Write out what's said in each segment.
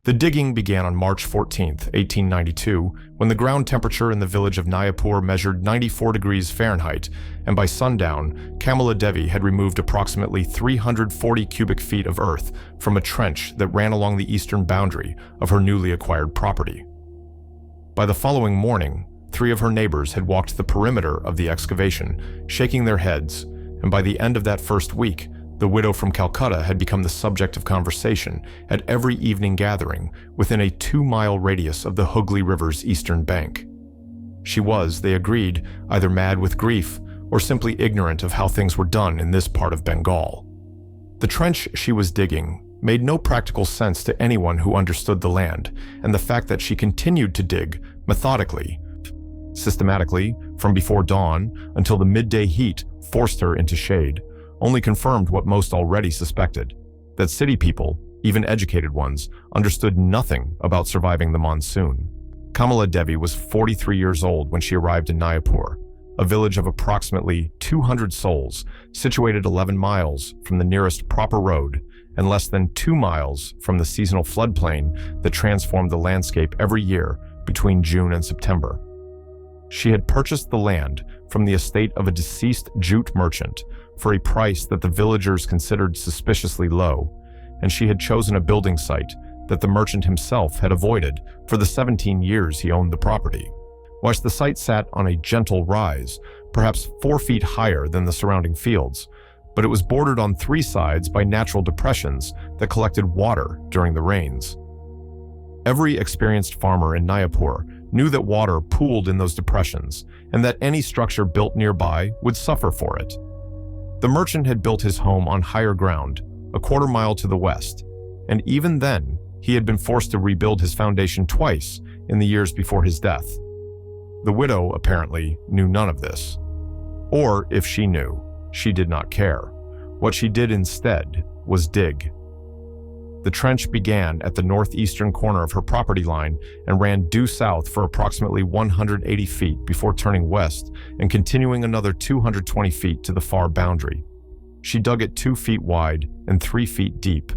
The digging began on March 14, 1892, when the ground temperature in the village of Nayapur measured 94 degrees Fahrenheit, and by sundown, Kamala Devi had removed approximately 340 cubic feet of earth from a trench that ran along the eastern boundary of her newly acquired property. By the following morning, 3 of her neighbors had walked the perimeter of the excavation, shaking their heads, and by the end of that first week, the widow from Calcutta had become the subject of conversation at every evening gathering within a 2-mile radius of the Hooghly River's eastern bank. She was, they agreed, either mad with grief or simply ignorant of how things were done in this part of Bengal. The trench she was digging made no practical sense to anyone who understood the land, and the fact that she continued to dig methodically, systematically, from before dawn until the midday heat forced her into shade, only confirmed what most already suspected, that city people, even educated ones, understood nothing about surviving the monsoon. Kamala Devi was 43 years old when she arrived in Nayapur, a village of approximately 200 souls, situated 11 miles from the nearest proper road and less than 2 miles from the seasonal floodplain that transformed the landscape every year between June and September. She had purchased the land from the estate of a deceased jute merchant for a price that the villagers considered suspiciously low, and she had chosen a building site that the merchant himself had avoided for the 17 years he owned the property. Whilst the site sat on a gentle rise, perhaps 4 feet higher than the surrounding fields, but it was bordered on 3 sides by natural depressions that collected water during the rains. Every experienced farmer in Nayapur knew that water pooled in those depressions and that any structure built nearby would suffer for it. The merchant had built his home on higher ground, a quarter mile to the west, and even then, he had been forced to rebuild his foundation twice in the years before his death. The widow, apparently, knew none of this. Or, if she knew, she did not care. What she did instead was dig. The trench began at the northeastern corner of her property line and ran due south for approximately 180 feet before turning west and continuing another 220 feet to the far boundary. She dug it 2 feet wide and 3 feet deep,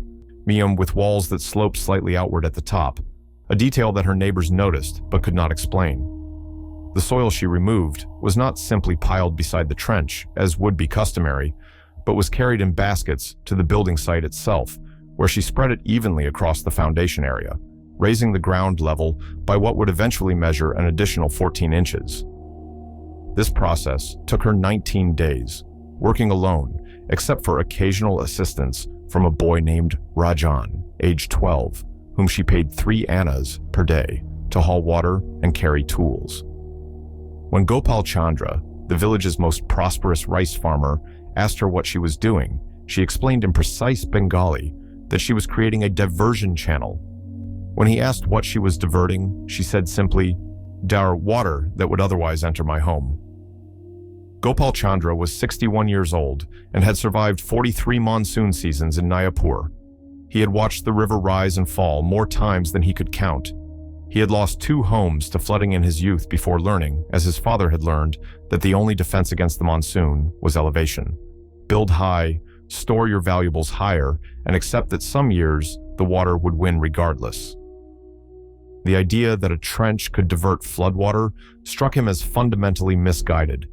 with walls that sloped slightly outward at the top, a detail that her neighbors noticed but could not explain. The soil she removed was not simply piled beside the trench, as would be customary, but was carried in baskets to the building site itself, where she spread it evenly across the foundation area, raising the ground level by what would eventually measure an additional 14 inches. This process took her 19 days, working alone, except for occasional assistance from a boy named Rajan, age 12, whom she paid 3 annas per day to haul water and carry tools. When Gopal Chandra, the village's most prosperous rice farmer, asked her what she was doing, she explained in precise Bengali that she was creating a diversion channel. When he asked what she was diverting, she said simply, "Dar water that would otherwise enter my home." Gopal Chandra was 61 years old and had survived 43 monsoon seasons in Nayapur. He had watched the river rise and fall more times than he could count. He had lost 2 homes to flooding in his youth before learning, as his father had learned, that the only defense against the monsoon was elevation. Build high, store your valuables higher, and accept that some years the water would win regardless. The idea that a trench could divert floodwater struck him as fundamentally misguided.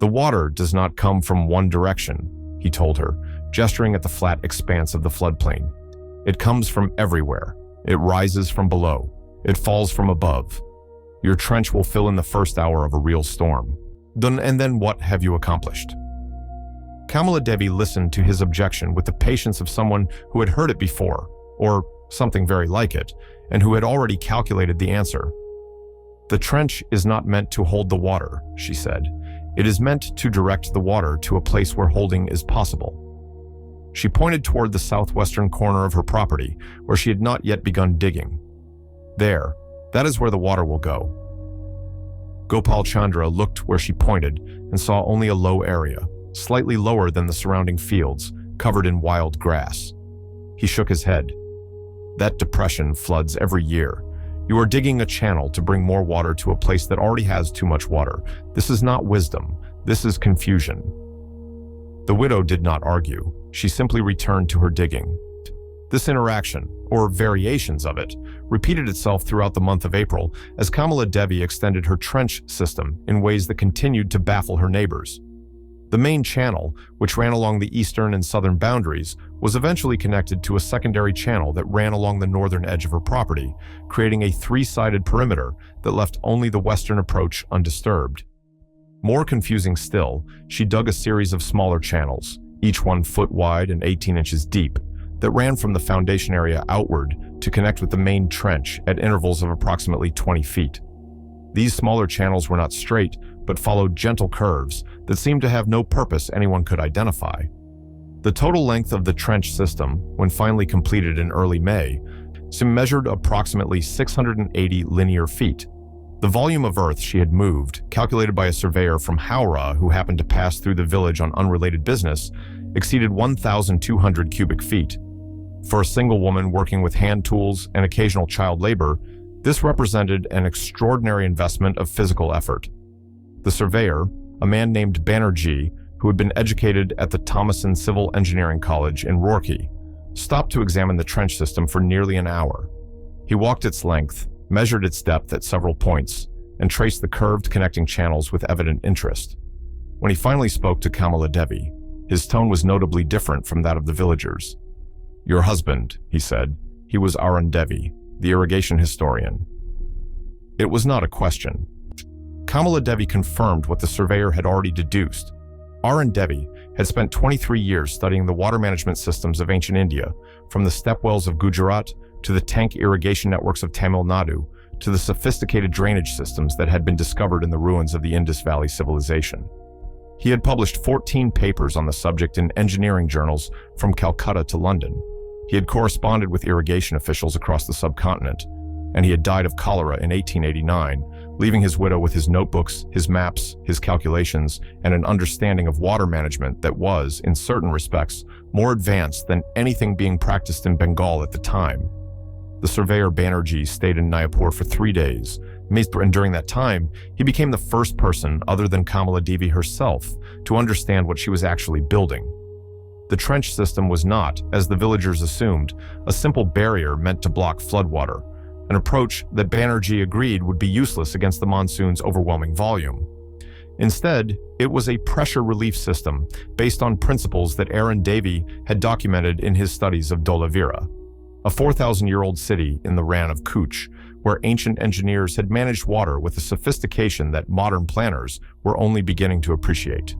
"The water does not come from one direction," he told her, gesturing at the flat expanse of the floodplain. "It comes from everywhere. It rises from below. It falls from above. Your trench will fill in the first hour of a real storm. And then what have you accomplished?" Kamala Devi listened to his objection with the patience of someone who had heard it before, or something very like it, and who had already calculated the answer. "The trench is not meant to hold the water," she said. "It is meant to direct the water to a place where holding is possible." She pointed toward the southwestern corner of her property, where she had not yet begun digging. "There, that is where the water will go." Gopal Chandra looked where she pointed and saw only a low area, slightly lower than the surrounding fields, covered in wild grass. He shook his head. "That depression floods every year. You are digging a channel to bring more water to a place that already has too much water. This is not wisdom. This is confusion." The widow did not argue. She simply returned to her digging. This interaction, or variations of it, repeated itself throughout the month of April as Kamala Devi extended her trench system in ways that continued to baffle her neighbors. The main channel, which ran along the eastern and southern boundaries, was eventually connected to a secondary channel that ran along the northern edge of her property, creating a three-sided perimeter that left only the western approach undisturbed. More confusing still, she dug a series of smaller channels, each 1 foot wide and 18 inches deep, that ran from the foundation area outward to connect with the main trench at intervals of approximately 20 feet. These smaller channels were not straight, but followed gentle curves that seemed to have no purpose anyone could identify. The total length of the trench system, when finally completed in early May, measured approximately 680 linear feet. The volume of earth she had moved, calculated by a surveyor from Howrah who happened to pass through the village on unrelated business, exceeded 1,200 cubic feet. For a single woman working with hand tools and occasional child labor, this represented an extraordinary investment of physical effort. The surveyor, a man named Banerjee, who had been educated at the Thomason Civil Engineering College in Roorkee, stopped to examine the trench system for nearly an hour. He walked its length, measured its depth at several points, and traced the curved connecting channels with evident interest. When he finally spoke to Kamala Devi, his tone was notably different from that of the villagers. "Your husband," he said. He was Arun Devi, the irrigation historian. It was not a question. Kamala Devi confirmed what the surveyor had already deduced. Arun Devi had spent 23 years studying the water management systems of ancient India, from the stepwells of Gujarat to the tank irrigation networks of Tamil Nadu to the sophisticated drainage systems that had been discovered in the ruins of the Indus Valley civilization. He had published 14 papers on the subject in engineering journals from Calcutta to London. He had corresponded with irrigation officials across the subcontinent, and he had died of cholera in 1889, leaving his widow with his notebooks, his maps, his calculations, and an understanding of water management that was, in certain respects, more advanced than anything being practiced in Bengal at the time. The surveyor Banerjee stayed in Nayapur for 3 days, and during that time, he became the first person, other than Kamala Devi herself, to understand what she was actually building. The trench system was not, as the villagers assumed, a simple barrier meant to block floodwater, an approach that Banerjee agreed would be useless against the monsoon's overwhelming volume. Instead, it was a pressure relief system based on principles that Arun Devi had documented in his studies of Dholavira, a 4,000-year-old city in the Rann of Kutch, where ancient engineers had managed water with a sophistication that modern planners were only beginning to appreciate.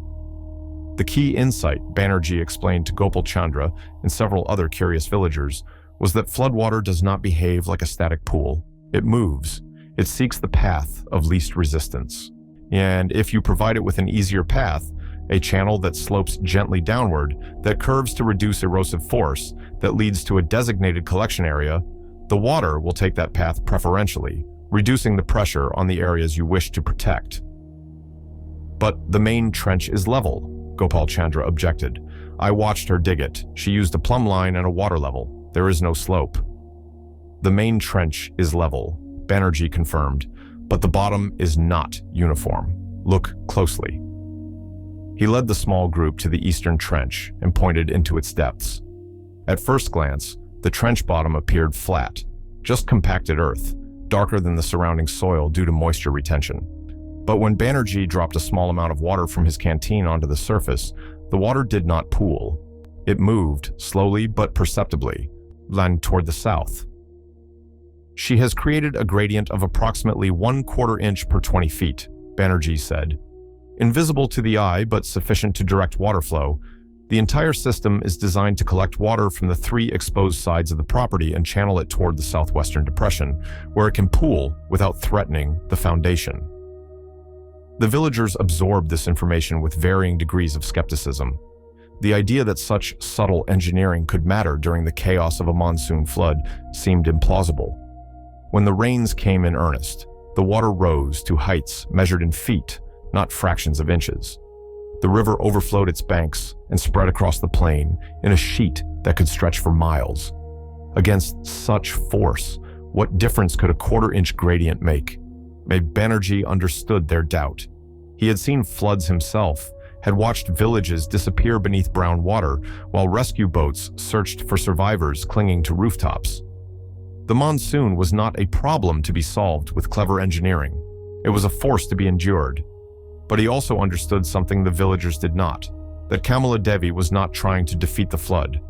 The key insight, Banerjee explained to Gopal Chandra and several other curious villagers, was that floodwater does not behave like a static pool. It moves. It seeks the path of least resistance. And if you provide it with an easier path, a channel that slopes gently downward, that curves to reduce erosive force, that leads to a designated collection area, the water will take that path preferentially, reducing the pressure on the areas you wish to protect. But the main trench is level, Gopal Chandra objected. I watched her dig it. She used a plumb line and a water level. There is no slope. The main trench is level, Banerjee confirmed, but the bottom is not uniform. Look closely. He led the small group to the eastern trench and pointed into its depths. At first glance, the trench bottom appeared flat, just compacted earth, darker than the surrounding soil due to moisture retention. But when Banerjee dropped a small amount of water from his canteen onto the surface, the water did not pool. It moved, slowly but perceptibly, toward the south. She has created a gradient of approximately 1/4 inch per 20 feet, Banerjee said. Invisible to the eye but sufficient to direct water flow, the entire system is designed to collect water from the 3 exposed sides of the property and channel it toward the southwestern depression, where it can pool without threatening the foundation. The villagers absorbed this information with varying degrees of skepticism. The idea that such subtle engineering could matter during the chaos of a monsoon flood seemed implausible. When the rains came in earnest, the water rose to heights measured in feet, not fractions of inches. The river overflowed its banks and spread across the plain in a sheet that could stretch for miles. Against such force, what difference could a 1/4 inch gradient make? Banerjee understood their doubt. He had seen floods himself, had watched villages disappear beneath brown water while rescue boats searched for survivors clinging to rooftops. The monsoon was not a problem to be solved with clever engineering. It was a force to be endured. But he also understood something the villagers did not, that Kamala Devi was not trying to defeat the flood.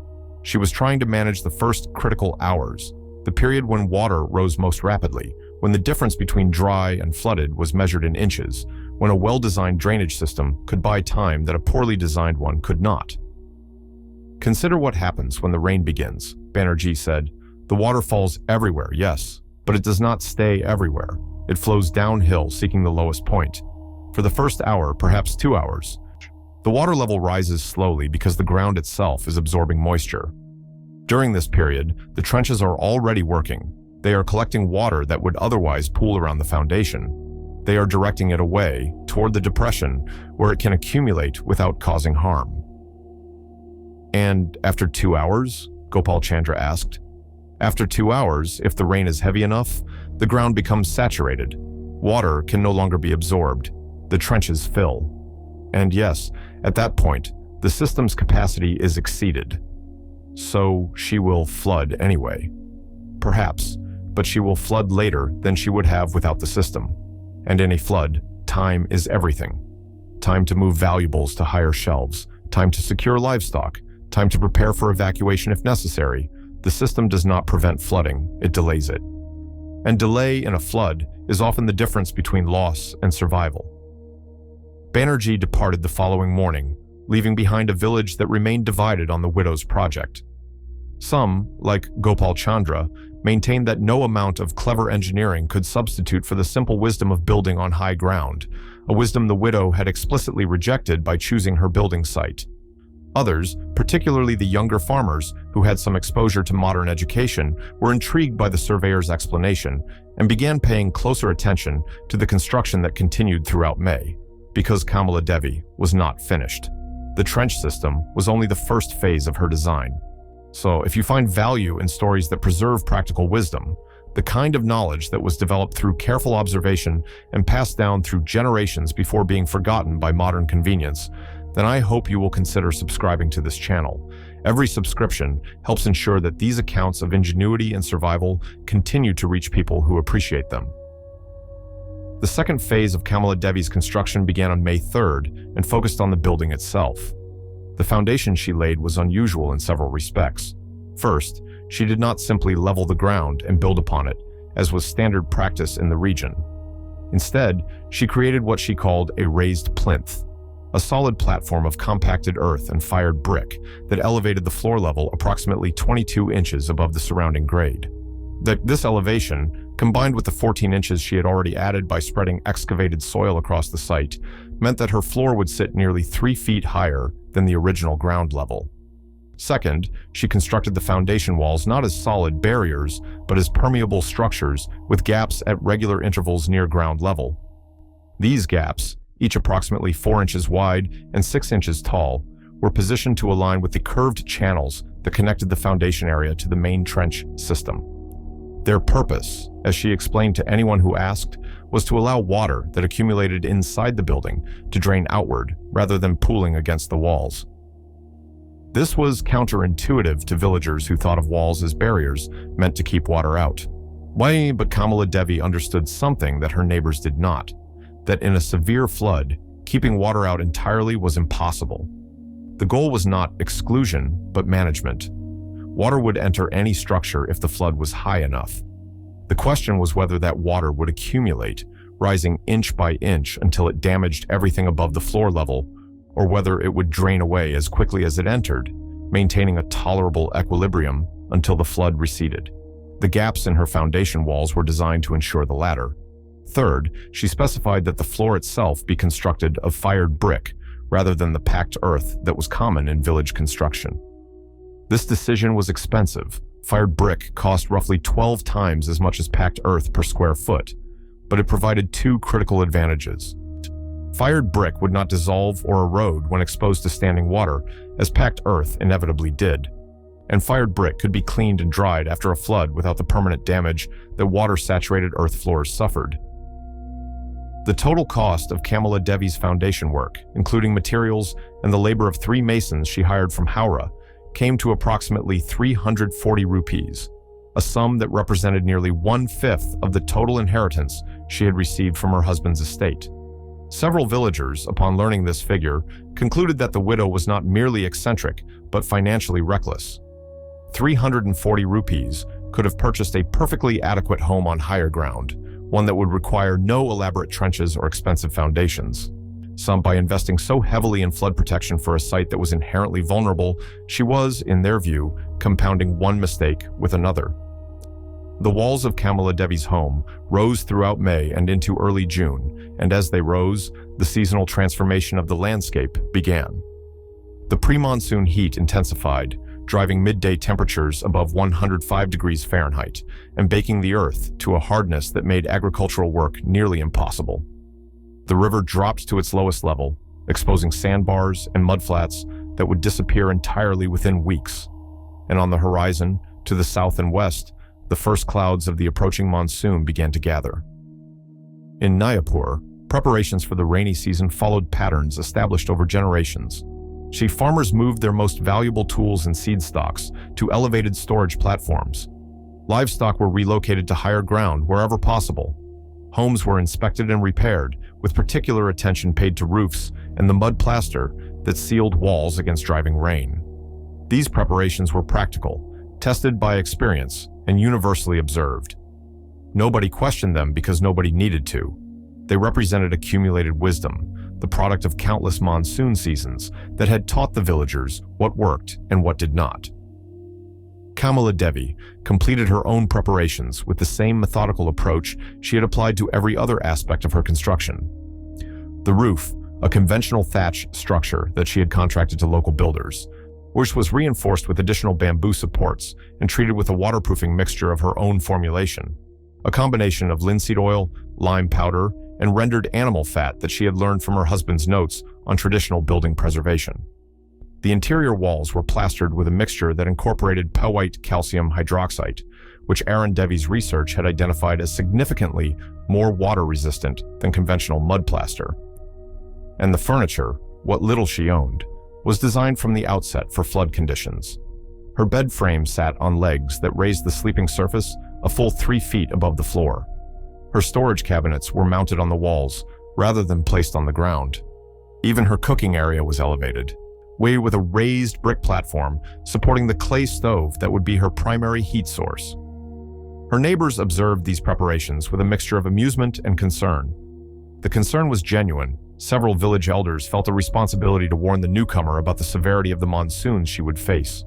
She was trying to manage the first critical hours, the period when water rose most rapidly, when the difference between dry and flooded was measured in inches, when a well-designed drainage system could buy time that a poorly designed one could not. Consider what happens when the rain begins, Banerjee said. The water falls everywhere, yes, but it does not stay everywhere. It flows downhill, seeking the lowest point. For the first hour, perhaps 2 hours, the water level rises slowly because the ground itself is absorbing moisture. During this period, the trenches are already working. They are collecting water that would otherwise pool around the foundation. They are directing it away toward the depression where it can accumulate without causing harm. And after 2 hours? Gopal Chandra asked. After 2 hours, if the rain is heavy enough, the ground becomes saturated. Water can no longer be absorbed. The trenches fill. And yes, at that point, the system's capacity is exceeded. So she will flood anyway. Perhaps, but she will flood later than she would have without the system. And in a flood, time is everything. Time to move valuables to higher shelves, time to secure livestock, time to prepare for evacuation if necessary. The system does not prevent flooding, it delays it. And delay in a flood is often the difference between loss and survival. Banerjee departed the following morning, leaving behind a village that remained divided on the widow's project. Some, like Gopal Chandra, maintained that no amount of clever engineering could substitute for the simple wisdom of building on high ground, a wisdom the widow had explicitly rejected by choosing her building site. Others, particularly the younger farmers who had some exposure to modern education, were intrigued by the surveyor's explanation and began paying closer attention to the construction that continued throughout May. Because Kamala Devi was not finished. The trench system was only the first phase of her design. So if you find value in stories that preserve practical wisdom, the kind of knowledge that was developed through careful observation and passed down through generations before being forgotten by modern convenience, then I hope you will consider subscribing to this channel. Every subscription helps ensure that these accounts of ingenuity and survival continue to reach people who appreciate them. The second phase of Kamala Devi's construction began on May 3rd and focused on the building itself. The foundation she laid was unusual in several respects. First, she did not simply level the ground and build upon it, as was standard practice in the region. Instead, she created what she called a raised plinth, a solid platform of compacted earth and fired brick that elevated the floor level approximately 22 inches above the surrounding grade. This elevation, combined with the 14 inches she had already added by spreading excavated soil across the site, meant that her floor would sit nearly 3 feet higher than the original ground level. Second, she constructed the foundation walls not as solid barriers, but as permeable structures with gaps at regular intervals near ground level. These gaps, each approximately 4 inches wide and 6 inches tall, were positioned to align with the curved channels that connected the foundation area to the main trench system. Their purpose, as she explained to anyone who asked, was to allow water that accumulated inside the building to drain outward rather than pooling against the walls. This was counterintuitive to villagers who thought of walls as barriers meant to keep water out. But Kamala Devi understood something that her neighbors did not, that in a severe flood, keeping water out entirely was impossible. The goal was not exclusion, but management. Water would enter any structure if the flood was high enough. The question was whether that water would accumulate, rising inch by inch until it damaged everything above the floor level, or whether it would drain away as quickly as it entered, maintaining a tolerable equilibrium until the flood receded. The gaps in her foundation walls were designed to ensure the latter. Third, she specified that the floor itself be constructed of fired brick rather than the packed earth that was common in village construction. This decision was expensive. Fired brick cost roughly 12 times as much as packed earth per square foot, but it provided 2 critical advantages. Fired brick would not dissolve or erode when exposed to standing water, as packed earth inevitably did. And fired brick could be cleaned and dried after a flood without the permanent damage that water-saturated earth floors suffered. The total cost of Kamala Devi's foundation work, including materials and the labor of 3 masons she hired from Howrah, came to approximately 340 rupees, a sum that represented nearly 1/5 of the total inheritance she had received from her husband's estate. Several villagers, upon learning this figure, concluded that the widow was not merely eccentric, but financially reckless. 340 rupees could have purchased a perfectly adequate home on higher ground, one that would require no elaborate trenches or expensive foundations. By investing so heavily in flood protection for a site that was inherently vulnerable, she was, in their view, compounding one mistake with another. The walls of Kamala Devi's home rose throughout May and into early June, and as they rose, the seasonal transformation of the landscape began. The pre-monsoon heat intensified, driving midday temperatures above 105 degrees Fahrenheit and baking the earth to a hardness that made agricultural work nearly impossible. The river dropped to its lowest level, exposing sandbars and mudflats that would disappear entirely within weeks. And on the horizon, to the south and west, the first clouds of the approaching monsoon began to gather. In Nayapur, preparations for the rainy season followed patterns established over generations. Farmers moved their most valuable tools and seed stocks to elevated storage platforms. Livestock were relocated to higher ground wherever possible. Homes were inspected and repaired, with particular attention paid to roofs and the mud plaster that sealed walls against driving rain. These preparations were practical, tested by experience, and universally observed. Nobody questioned them because nobody needed to. They represented accumulated wisdom, the product of countless monsoon seasons that had taught the villagers what worked and what did not. Kamala Devi completed her own preparations with the same methodical approach she had applied to every other aspect of her construction. The roof, a conventional thatch structure that she had contracted to local builders, which was reinforced with additional bamboo supports and treated with a waterproofing mixture of her own formulation, a combination of linseed oil, lime powder, and rendered animal fat that she had learned from her husband's notes on traditional building preservation. The interior walls were plastered with a mixture that incorporated pewite calcium hydroxide, which Aaron Devi's research had identified as significantly more water-resistant than conventional mud plaster. And the furniture, what little she owned, was designed from the outset for flood conditions. Her bed frame sat on legs that raised the sleeping surface a full 3 feet above the floor. Her storage cabinets were mounted on the walls rather than placed on the ground. Even her cooking area was elevated, weighted with a raised brick platform supporting the clay stove that would be her primary heat source. Her neighbors observed these preparations with a mixture of amusement and concern. The concern was genuine. Several village elders felt a responsibility to warn the newcomer about the severity of the monsoons she would face.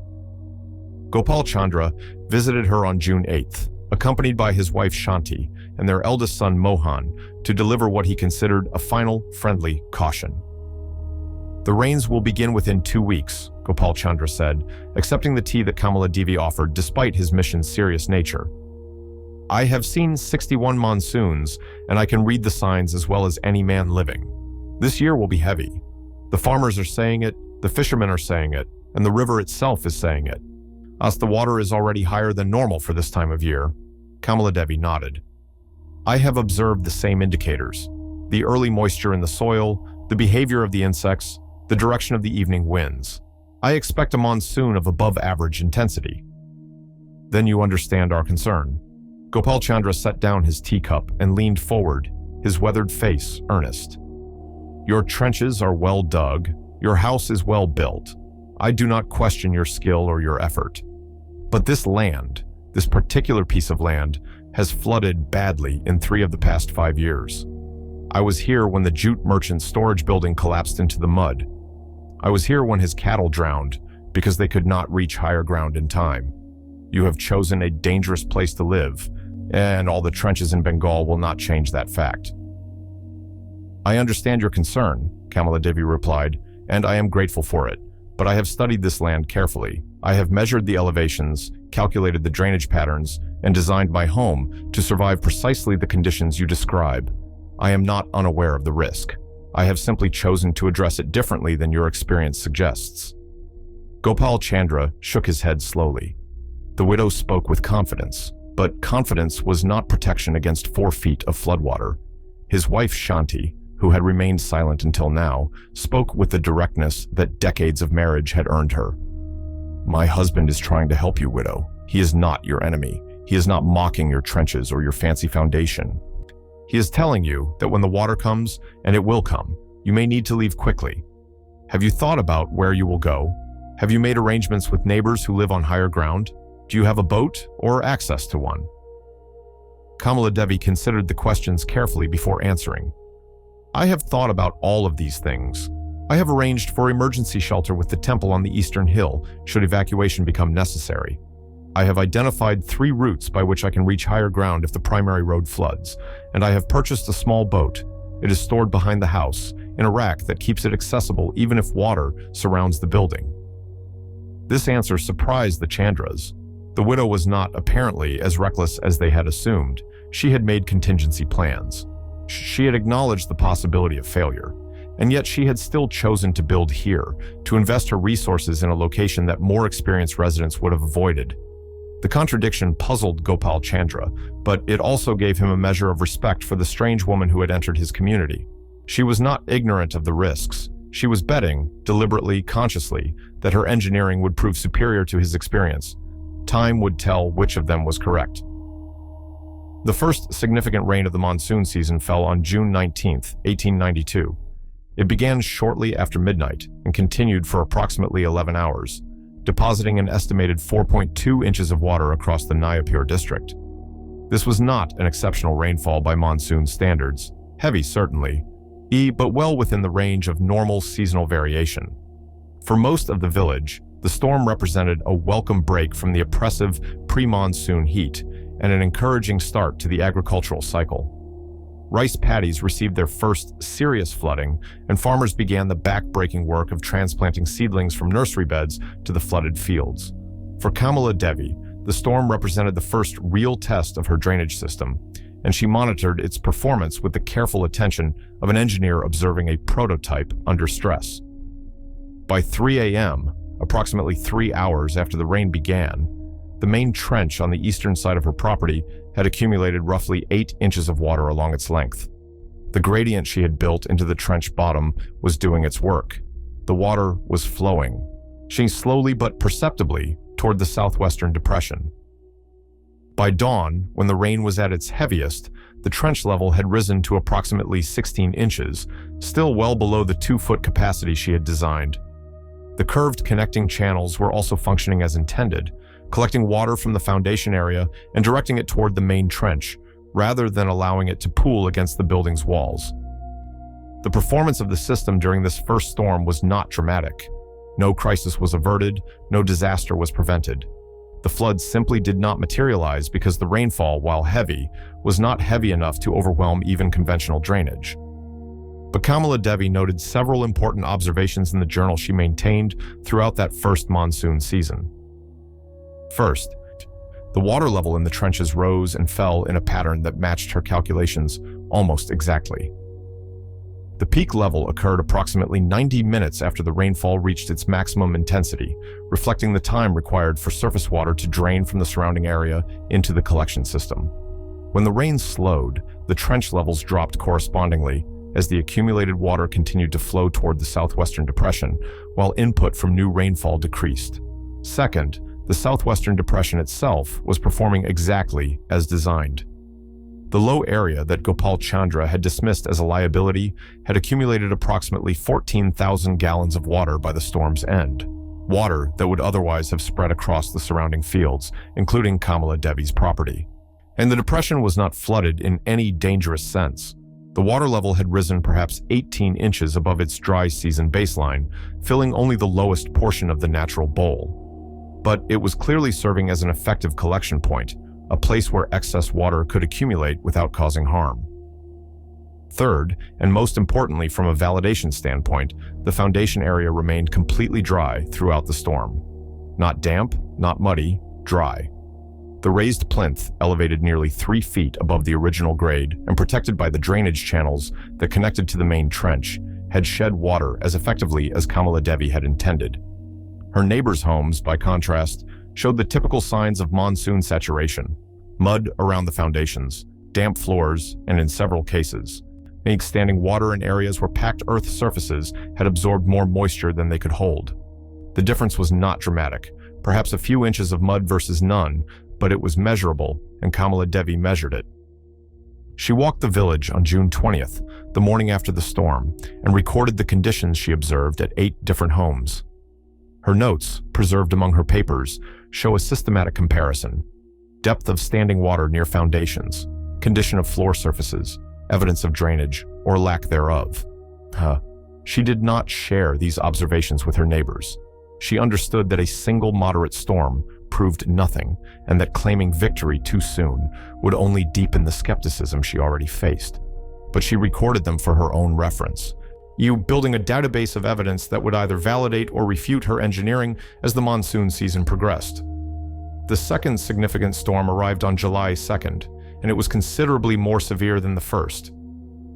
Gopal Chandra visited her on June 8th, accompanied by his wife Shanti and their eldest son Mohan, to deliver what he considered a final, friendly caution. "The rains will begin within 2 weeks," Gopal Chandra said, accepting the tea that Kamala Devi offered despite his mission's serious nature. "I have seen 61 monsoons, and I can read the signs as well as any man living. This year will be heavy. The farmers are saying it, the fishermen are saying it, and the river itself is saying it. As the water is already higher than normal for this time of year." Kamala Devi nodded. "I have observed the same indicators: the early moisture in the soil, the behavior of the insects, the direction of the evening winds. I expect a monsoon of above average intensity." "Then you understand our concern." Gopal Chandra set down his teacup and leaned forward, his weathered face earnest. "Your trenches are well dug, your house is well built. I do not question your skill or your effort. But this land, this particular piece of land, has flooded badly in 3 of the past 5 years. I was here when the jute merchant storage building collapsed into the mud. I was here when his cattle drowned because they could not reach higher ground in time. You have chosen a dangerous place to live, and all the trenches in Bengal will not change that fact." "I understand your concern," Kamala Devi replied, "and I am grateful for it. But I have studied this land carefully. I have measured the elevations, calculated the drainage patterns, and designed my home to survive precisely the conditions you describe. I am not unaware of the risk. I have simply chosen to address it differently than your experience suggests." Gopal Chandra shook his head slowly. The widow spoke with confidence, but confidence was not protection against 4 feet of floodwater. His wife Shanti, who had remained silent until now, spoke with the directness that decades of marriage had earned her. "My husband is trying to help you, widow. He is not your enemy. He is not mocking your trenches or your fancy foundation. He is telling you that when the water comes, and it will come, you may need to leave quickly. Have you thought about where you will go? Have you made arrangements with neighbors who live on higher ground? Do you have a boat or access to one?" Kamala Devi considered the questions carefully before answering. "I have thought about all of these things. I have arranged for emergency shelter with the temple on the eastern hill should evacuation become necessary. I have identified 3 routes by which I can reach higher ground if the primary road floods, and I have purchased a small boat. It is stored behind the house, in a rack that keeps it accessible even if water surrounds the building." This answer surprised the Chandras. The widow was not, apparently, as reckless as they had assumed. She had made contingency plans. She had acknowledged the possibility of failure, and yet she had still chosen to build here, to invest her resources in a location that more experienced residents would have avoided. The contradiction puzzled Gopal Chandra, but it also gave him a measure of respect for the strange woman who had entered his community. She was not ignorant of the risks. She was betting, deliberately, consciously, that her engineering would prove superior to his experience. Time would tell which of them was correct. The first significant rain of the monsoon season fell on June 19, 1892. It began shortly after midnight and continued for approximately 11 hours, depositing an estimated 4.2 inches of water across the Nayapur district. This was not an exceptional rainfall by monsoon standards, heavy certainly, but well within the range of normal seasonal variation. For most of the village, the storm represented a welcome break from the oppressive pre-monsoon heat and an encouraging start to the agricultural cycle. Rice paddies received their first serious flooding, and farmers began the back-breaking work of transplanting seedlings from nursery beds to the flooded fields. For Kamala Devi, the storm represented the first real test of her drainage system, and she monitored its performance with the careful attention of an engineer observing a prototype under stress. By 3 a.m., approximately 3 hours after the rain began, the main trench on the eastern side of her property had accumulated roughly 8 inches of water along its length. The gradient she had built into the trench bottom was doing its work. The water was flowing, slowly but perceptibly toward the southwestern depression. By dawn, when the rain was at its heaviest, the trench level had risen to approximately 16 inches, still well below the 2-foot capacity she had designed. The curved connecting channels were also functioning as intended, collecting water from the foundation area and directing it toward the main trench, rather than allowing it to pool against the building's walls. The performance of the system during this first storm was not dramatic. No crisis was averted, no disaster was prevented. The flood simply did not materialize because the rainfall, while heavy, was not heavy enough to overwhelm even conventional drainage. But Kamala Devi noted several important observations in the journal she maintained throughout that first monsoon season. First, the water level in the trenches rose and fell in a pattern that matched her calculations almost exactly. The peak level occurred approximately 90 minutes after the rainfall reached its maximum intensity, reflecting the time required for surface water to drain from the surrounding area into the collection system. When the rain slowed, the trench levels dropped correspondingly as the accumulated water continued to flow toward the southwestern depression, while input from new rainfall decreased. Second, the southwestern depression itself was performing exactly as designed. The low area that Gopal Chandra had dismissed as a liability had accumulated approximately 14,000 gallons of water by the storm's end, water that would otherwise have spread across the surrounding fields, including Kamala Devi's property. And the depression was not flooded in any dangerous sense. The water level had risen perhaps 18 inches above its dry season baseline, filling only the lowest portion of the natural bowl. But it was clearly serving as an effective collection point, a place where excess water could accumulate without causing harm. Third, and most importantly from a validation standpoint, the foundation area remained completely dry throughout the storm. Not damp, not muddy, dry. The raised plinth, elevated nearly 3 feet above the original grade and protected by the drainage channels that connected to the main trench, had shed water as effectively as Kamala Devi had intended. Her neighbors' homes, by contrast, showed the typical signs of monsoon saturation: mud around the foundations, damp floors, and in several cases, made standing water in areas where packed earth surfaces had absorbed more moisture than they could hold. The difference was not dramatic, perhaps a few inches of mud versus none, but it was measurable, and Kamala Devi measured it. She walked the village on June 20th, the morning after the storm, and recorded the conditions she observed at 8 different homes. Her notes, preserved among her papers, show a systematic comparison: depth of standing water near foundations, condition of floor surfaces, evidence of drainage, or lack thereof. She did not share these observations with her neighbors. She understood that a single moderate storm proved nothing, and that claiming victory too soon would only deepen the skepticism she already faced. But she recorded them for her own reference, building a database of evidence that would either validate or refute her engineering as the monsoon season progressed. The second significant storm arrived on July 2nd, and it was considerably more severe than the first.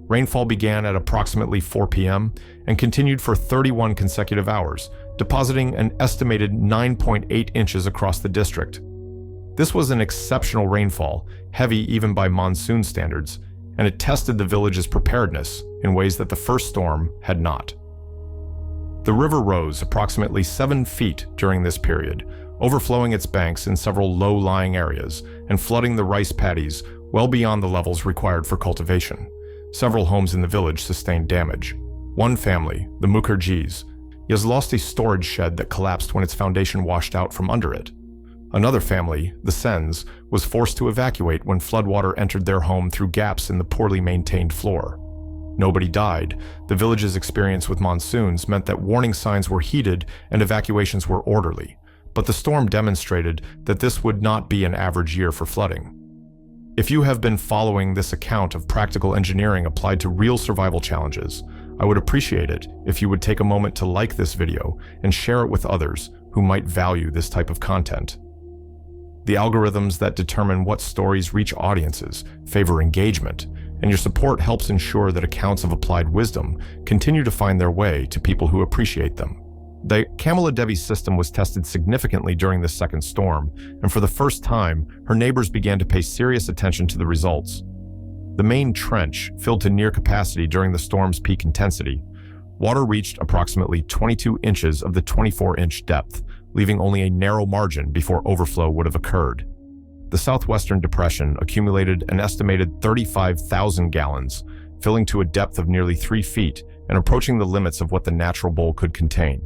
Rainfall began at approximately 4 p.m. and continued for 31 consecutive hours, depositing an estimated 9.8 inches across the district. This was an exceptional rainfall, heavy even by monsoon standards, and it tested the village's preparedness in ways that the first storm had not. The river rose approximately 7 feet during this period, overflowing its banks in several low-lying areas and flooding the rice paddies well beyond the levels required for cultivation. Several homes in the village sustained damage. One family, the Mukherjees, has lost a storage shed that collapsed when its foundation washed out from under it. Another family, the Sens, was forced to evacuate when floodwater entered their home through gaps in the poorly maintained floor. Nobody died. The village's experience with monsoons meant that warning signs were heeded and evacuations were orderly, but the storm demonstrated that this would not be an average year for flooding. If you have been following this account of practical engineering applied to real survival challenges, I would appreciate it if you would take a moment to like this video and share it with others who might value this type of content. The algorithms that determine what stories reach audiences favor engagement, and your support helps ensure that accounts of applied wisdom continue to find their way to people who appreciate them. The Kamala Devi system was tested significantly during the second storm, and for the first time, her neighbors began to pay serious attention to the results. The main trench filled to near capacity during the storm's peak intensity. Water reached approximately 22 inches of the 24-inch depth, leaving only a narrow margin before overflow would have occurred. The southwestern depression accumulated an estimated 35,000 gallons, filling to a depth of nearly 3 feet and approaching the limits of what the natural bowl could contain.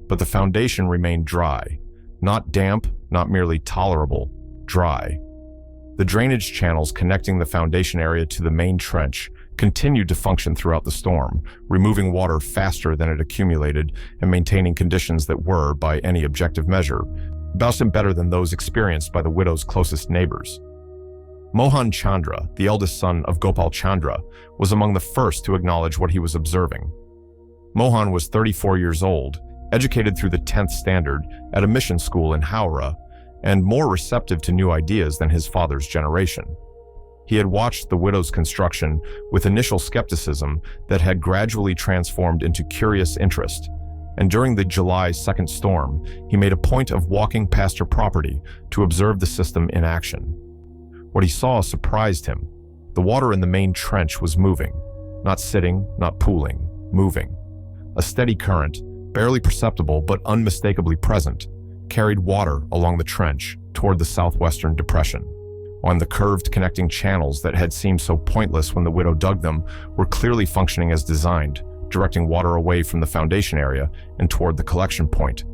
But the foundation remained dry, not damp, not merely tolerable, dry. The drainage channels connecting the foundation area to the main trench continued to function throughout the storm, removing water faster than it accumulated and maintaining conditions that were, by any objective measure, better than those experienced by the widow's closest neighbors. Mohan Chandra, the eldest son of Gopal Chandra, was among the first to acknowledge what he was observing. Mohan was 34 years old, educated through the 10th standard at a mission school in Howrah, and more receptive to new ideas than his father's generation. He had watched the widow's construction with initial skepticism that had gradually transformed into curious interest, and during the July 2nd storm, he made a point of walking past her property to observe the system in action. What he saw surprised him. The water in the main trench was moving, not sitting, not pooling, moving. A steady current, barely perceptible but unmistakably present, carried water along the trench toward the southwestern depression, while the curved connecting channels that had seemed so pointless when the widow dug them were clearly functioning as designed, directing water away from the foundation area and toward the collection point.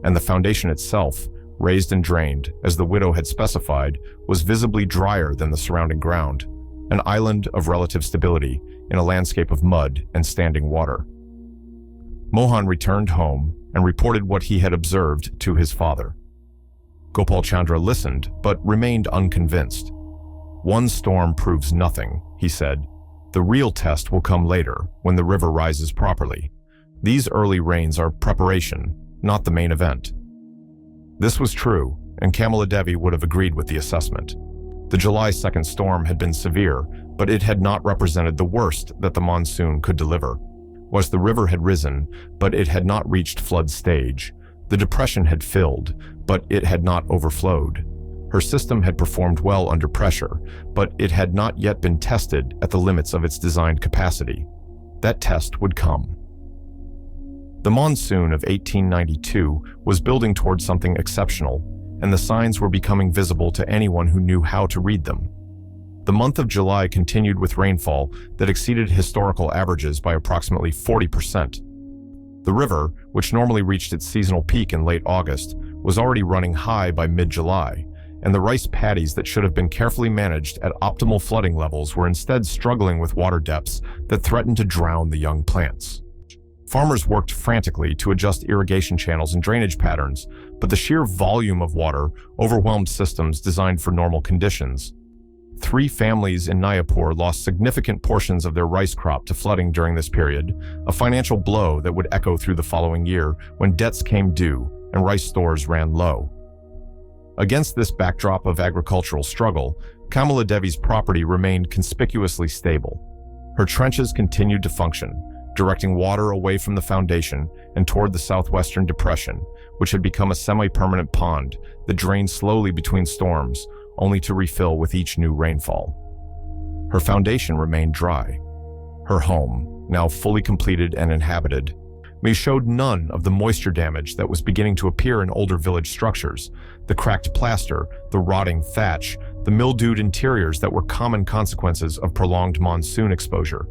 And the foundation itself, raised and drained, as the widow had specified, was visibly drier than the surrounding ground, an island of relative stability in a landscape of mud and standing water. Mohan returned home and reported what he had observed to his father. Gopal Chandra listened, but remained unconvinced. "One storm proves nothing," he said. "The real test will come later, when the river rises properly. These early rains are preparation, not the main event." This was true, and Kamala Devi would have agreed with the assessment. The July 2nd storm had been severe, but it had not represented the worst that the monsoon could deliver. The river had risen, but it had not reached flood stage. The depression had filled, but it had not overflowed. Her system had performed well under pressure, but it had not yet been tested at the limits of its designed capacity. That test would come. The monsoon of 1892 was building towards something exceptional, and the signs were becoming visible to anyone who knew how to read them. The month of July continued with rainfall that exceeded historical averages by approximately 40%. The river, which normally reached its seasonal peak in late August, was already running high by mid-July, and the rice paddies that should have been carefully managed at optimal flooding levels were instead struggling with water depths that threatened to drown the young plants. Farmers worked frantically to adjust irrigation channels and drainage patterns, but the sheer volume of water overwhelmed systems designed for normal conditions. 3 families in Nayapur lost significant portions of their rice crop to flooding during this period, a financial blow that would echo through the following year when debts came due and rice stores ran low. Against this backdrop of agricultural struggle, Kamala Devi's property remained conspicuously stable. Her trenches continued to function, directing water away from the foundation and toward the southwestern depression, which had become a semi-permanent pond that drained slowly between storms, only to refill with each new rainfall. Her foundation remained dry. Her home, now fully completed and inhabited, showed none of the moisture damage that was beginning to appear in older village structures, the cracked plaster, the rotting thatch, the mildewed interiors that were common consequences of prolonged monsoon exposure.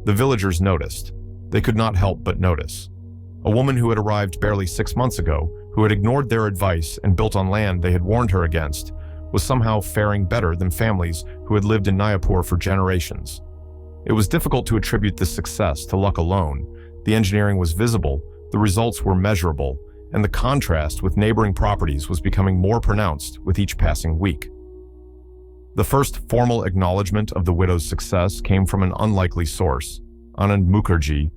The villagers noticed. They could not help but notice. A woman who had arrived barely 6 months ago, who had ignored their advice and built on land they had warned her against, was somehow faring better than families who had lived in Nayapur for generations. It was difficult to attribute this success to luck alone. The engineering was visible, the results were measurable, and the contrast with neighboring properties was becoming more pronounced with each passing week. The first formal acknowledgement of the widow's success came from an unlikely source, Anand Mukherjee,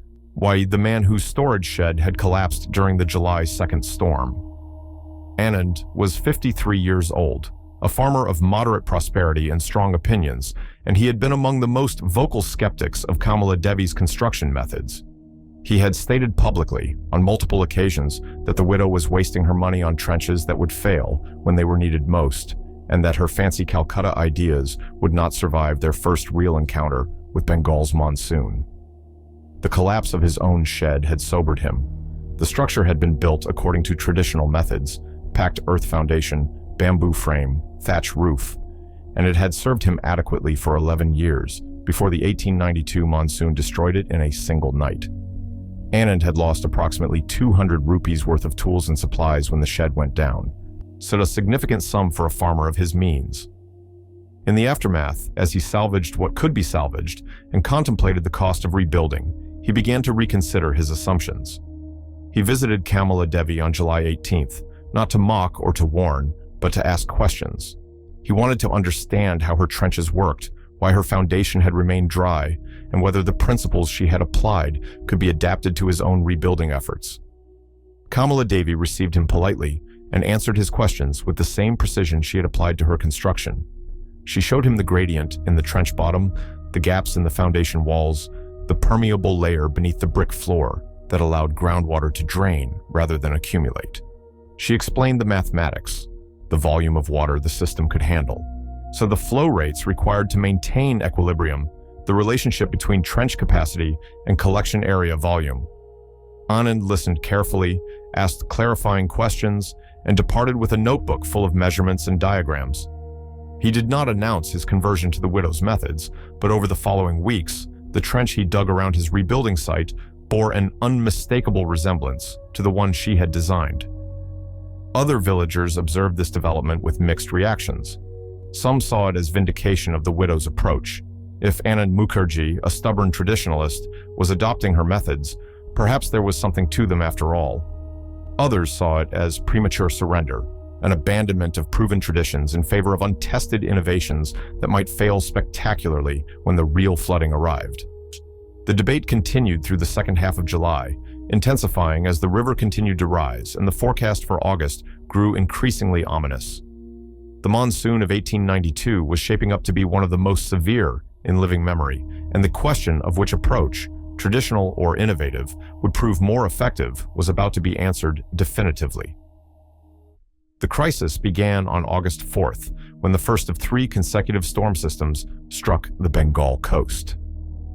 the man whose storage shed had collapsed during the July 2nd storm. Anand was 53 years old, a farmer of moderate prosperity and strong opinions, and he had been among the most vocal skeptics of Kamala Devi's construction methods. He had stated publicly, on multiple occasions, that the widow was wasting her money on trenches that would fail when they were needed most, and that her fancy Calcutta ideas would not survive their first real encounter with Bengal's monsoon. The collapse of his own shed had sobered him. The structure had been built according to traditional methods, packed earth foundation, bamboo frame, thatch roof, and it had served him adequately for 11 years before the 1892 monsoon destroyed it in a single night. Anand had lost approximately 200 rupees worth of tools and supplies when the shed went down, so a significant sum for a farmer of his means. In the aftermath, as he salvaged what could be salvaged and contemplated the cost of rebuilding, he began to reconsider his assumptions. He visited Kamala Devi on July 18th, not to mock or to warn, but to ask questions. He wanted to understand how her trenches worked, why her foundation had remained dry, and whether the principles she had applied could be adapted to his own rebuilding efforts. Kamala Devi received him politely and answered his questions with the same precision she had applied to her construction. She showed him the gradient in the trench bottom, the gaps in the foundation walls, the permeable layer beneath the brick floor that allowed groundwater to drain rather than accumulate. She explained the mathematics, the volume of water the system could handle, so the flow rates required to maintain equilibrium, the relationship between trench capacity and collection area volume. Anand listened carefully, asked clarifying questions, and departed with a notebook full of measurements and diagrams. He did not announce his conversion to the widow's methods, but over the following weeks, the trench he dug around his rebuilding site bore an unmistakable resemblance to the one she had designed. Other villagers observed this development with mixed reactions. Some saw it as vindication of the widow's approach. If Anand Mukherjee, a stubborn traditionalist, was adopting her methods, perhaps there was something to them after all. Others saw it as premature surrender, an abandonment of proven traditions in favor of untested innovations that might fail spectacularly when the real flooding arrived. The debate continued through the second half of July, intensifying as the river continued to rise and the forecast for August grew increasingly ominous. The monsoon of 1892 was shaping up to be one of the most severe in living memory, and the question of which approach, traditional or innovative, would prove more effective was about to be answered definitively. The crisis began on August 4th, when the first of 3 consecutive storm systems struck the Bengal coast.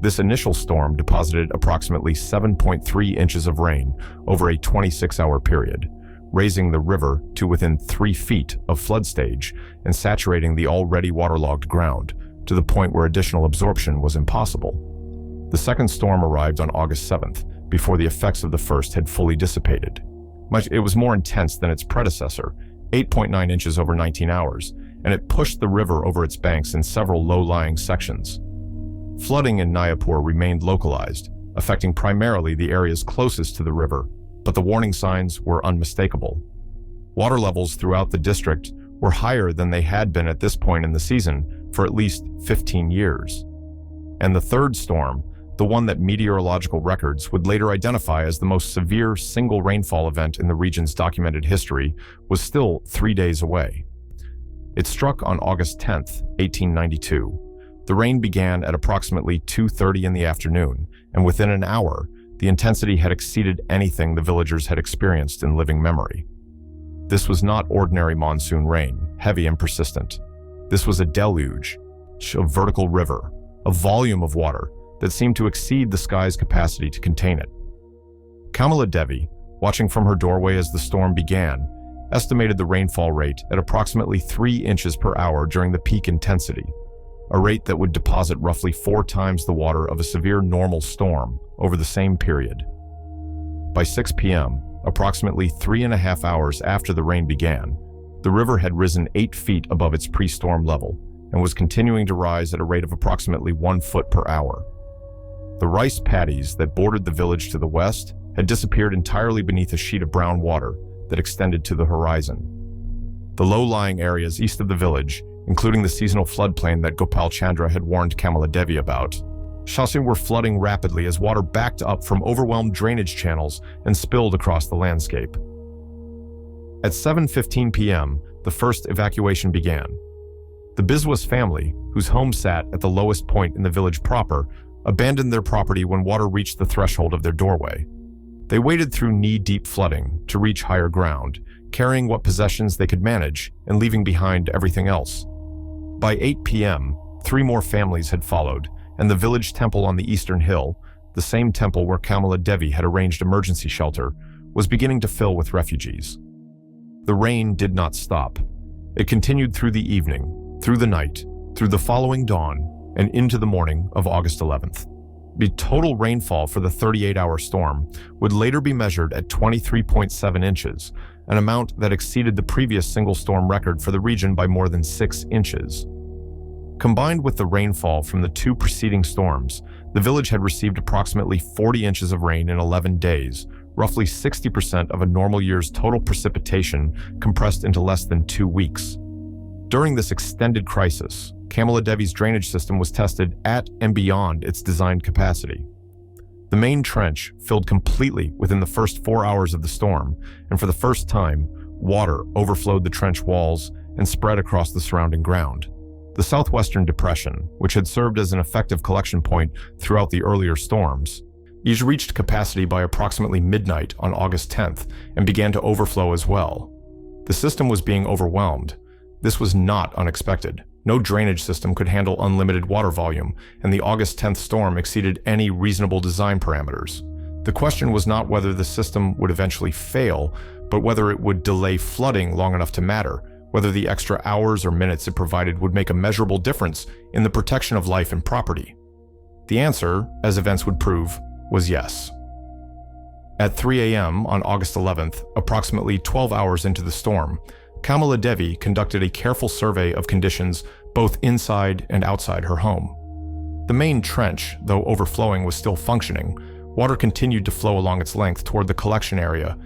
This initial storm deposited approximately 7.3 inches of rain over a 26-hour period, raising the river to within 3 feet of flood stage and saturating the already waterlogged ground to the point where additional absorption was impossible. The second storm arrived on August 7th, before the effects of the first had fully dissipated. It was more intense than its predecessor, 8.9 inches over 19 hours, and it pushed the river over its banks in several low-lying sections. Flooding in Nayapur remained localized, affecting primarily the areas closest to the river, but the warning signs were unmistakable. Water levels throughout the district were higher than they had been at this point in the season for at least 15 years. And the third storm, the one that meteorological records would later identify as the most severe single rainfall event in the region's documented history, was still 3 days away. It struck on August 10th, 1892. The rain began at approximately 2:30 in the afternoon, and within an hour, the intensity had exceeded anything the villagers had experienced in living memory. This was not ordinary monsoon rain, heavy and persistent. This was a deluge, a vertical river, a volume of water that seemed to exceed the sky's capacity to contain it. Kamala Devi, watching from her doorway as the storm began, estimated the rainfall rate at approximately 3 inches per hour during the peak intensity, a rate that would deposit roughly 4 times the water of a severe normal storm over the same period. By 6 p.m., approximately 3.5 hours after the rain began, the river had risen 8 feet above its pre-storm level and was continuing to rise at a rate of approximately 1 foot per hour. The rice paddies that bordered the village to the west had disappeared entirely beneath a sheet of brown water that extended to the horizon. The low-lying areas east of the village, including the seasonal floodplain that Gopal Chandra had warned Kamala Devi about, were flooding rapidly as water backed up from overwhelmed drainage channels and spilled across the landscape. At 7:15 p.m., the first evacuation began. The Biswas family, whose home sat at the lowest point in the village proper, abandoned their property when water reached the threshold of their doorway. They waded through knee-deep flooding to reach higher ground, carrying what possessions they could manage and leaving behind everything else. By 8 p.m., 3 more families had followed, and the village temple on the eastern hill, the same temple where Kamala Devi had arranged emergency shelter, was beginning to fill with refugees. The rain did not stop. It continued through the evening, through the night, through the following dawn, and into the morning of August 11th. The total rainfall for the 38-hour storm would later be measured at 23.7 inches, an amount that exceeded the previous single storm record for the region by more than 6 inches. Combined with the rainfall from the 2 preceding storms, the village had received approximately 40 inches of rain in 11 days, roughly 60% of a normal year's total precipitation compressed into less than 2 weeks. During this extended crisis, Kamala Devi's drainage system was tested at and beyond its designed capacity. The main trench filled completely within the first 4 hours of the storm, and for the first time, water overflowed the trench walls and spread across the surrounding ground. The southwestern depression, which had served as an effective collection point throughout the earlier storms, reached capacity by approximately midnight on August 10th and began to overflow as well. The system was being overwhelmed. This was not unexpected. No drainage system could handle unlimited water volume, and the August 10th storm exceeded any reasonable design parameters. The question was not whether the system would eventually fail, but whether it would delay flooding long enough to matter, whether the extra hours or minutes it provided would make a measurable difference in the protection of life and property. The answer, as events would prove, was yes. At 3 a.m. on August 11th, approximately 12 hours into the storm, Kamala Devi conducted a careful survey of conditions both inside and outside her home. The main trench, though overflowing, was still functioning. Water continued to flow along its length toward the collection area,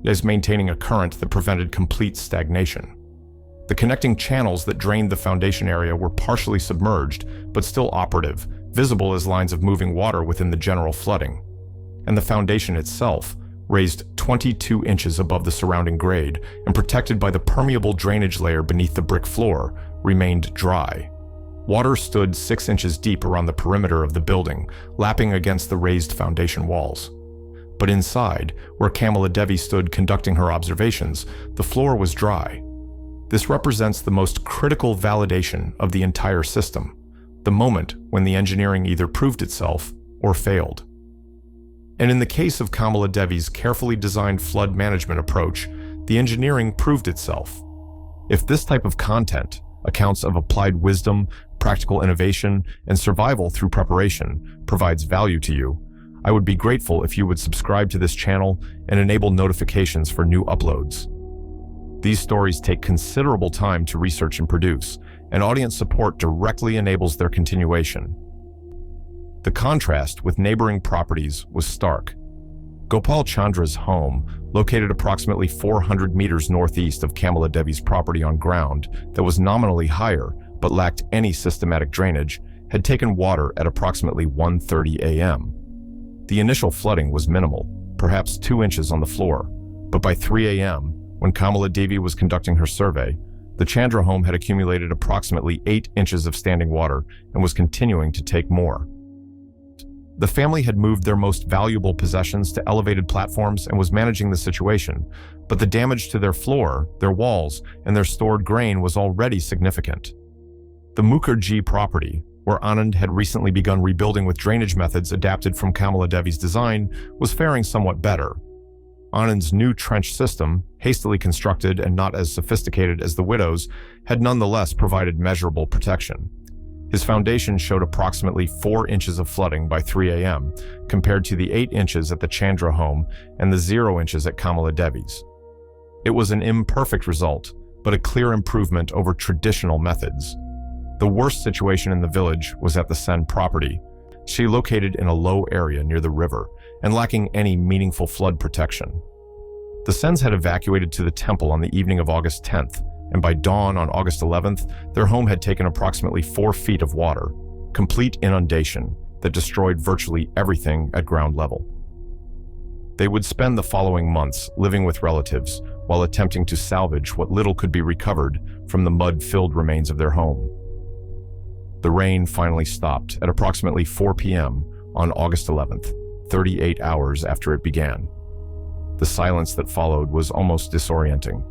as maintaining a current that prevented complete stagnation. The connecting channels that drained the foundation area were partially submerged, but still operative, visible as lines of moving water within the general flooding. And the foundation itself, raised 22 inches above the surrounding grade and protected by the permeable drainage layer beneath the brick floor, remained dry. Water stood 6 inches deep around the perimeter of the building, lapping against the raised foundation walls. But inside, where Kamala Devi stood conducting her observations, the floor was dry, This represents the most critical validation of the entire system, the moment when the engineering either proved itself or failed. And in the case of Kamala Devi's carefully designed flood management approach, the engineering proved itself. If this type of content, accounts of applied wisdom, practical innovation, and survival through preparation, provides value to you, I would be grateful if you would subscribe to this channel and enable notifications for new uploads. These stories take considerable time to research and produce, and audience support directly enables their continuation. The contrast with neighboring properties was stark. Gopal Chandra's home, located approximately 400 meters northeast of Kamala Devi's property on ground that was nominally higher but lacked any systematic drainage, had taken water at approximately 1:30 a.m. The initial flooding was minimal, perhaps 2 inches on the floor, but by 3 a.m., when Kamala Devi was conducting her survey, the Chandra home had accumulated approximately 8 inches of standing water and was continuing to take more. The family had moved their most valuable possessions to elevated platforms and was managing the situation, but the damage to their floor, their walls, and their stored grain was already significant. The Mukherjee property, where Anand had recently begun rebuilding with drainage methods adapted from Kamala Devi's design, was faring somewhat better. Anand's new trench system, hastily constructed and not as sophisticated as the widow's, had nonetheless provided measurable protection. His foundation showed approximately 4 inches of flooding by 3 a.m., compared to the 8 inches at the Chandra home and the 0 inches at Kamala Devi's. It was an imperfect result, but a clear improvement over traditional methods. The worst situation in the village was at the Sen property. She located in a low area near the river and lacking any meaningful flood protection. The Sens had evacuated to the temple on the evening of August 10th, and by dawn on August 11th, their home had taken approximately 4 feet of water, complete inundation that destroyed virtually everything at ground level. They would spend the following months living with relatives while attempting to salvage what little could be recovered from the mud-filled remains of their home. The rain finally stopped at approximately 4 p.m. on August 11th, 38 hours after it began. The silence that followed was almost disorienting.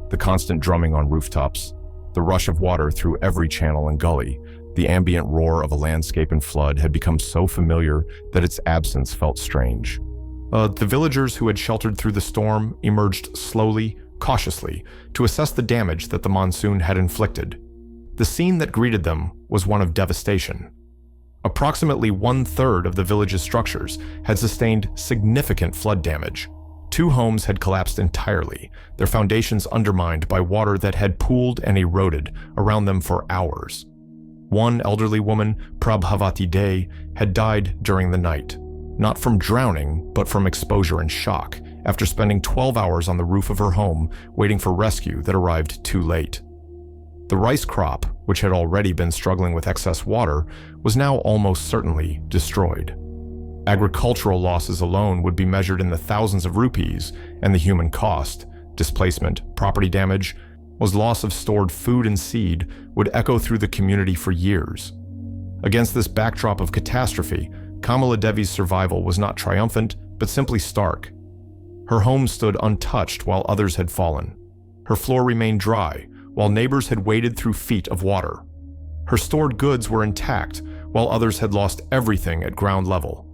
The constant drumming on rooftops, the rush of water through every channel and gully, the ambient roar of a landscape in flood had become so familiar that its absence felt strange. The villagers who had sheltered through the storm emerged slowly, cautiously, to assess the damage that the monsoon had inflicted. The scene that greeted them was one of devastation. Approximately 1/3 of the village's structures had sustained significant flood damage. 2 homes had collapsed entirely, their foundations undermined by water that had pooled and eroded around them for hours. One elderly woman, Prabhavati Day, had died during the night, not from drowning, but from exposure and shock, after spending 12 hours on the roof of her home waiting for rescue that arrived too late. The rice crop, which had already been struggling with excess water, was now almost certainly destroyed. Agricultural losses alone would be measured in the thousands of rupees, and the human cost, displacement, property damage, was loss of stored food and seed would echo through the community for years. Against this backdrop of catastrophe, Kamala Devi's survival was not triumphant, but simply stark. Her home stood untouched while others had fallen. Her floor remained dry, while neighbors had waded through feet of water. Her stored goods were intact, while others had lost everything at ground level.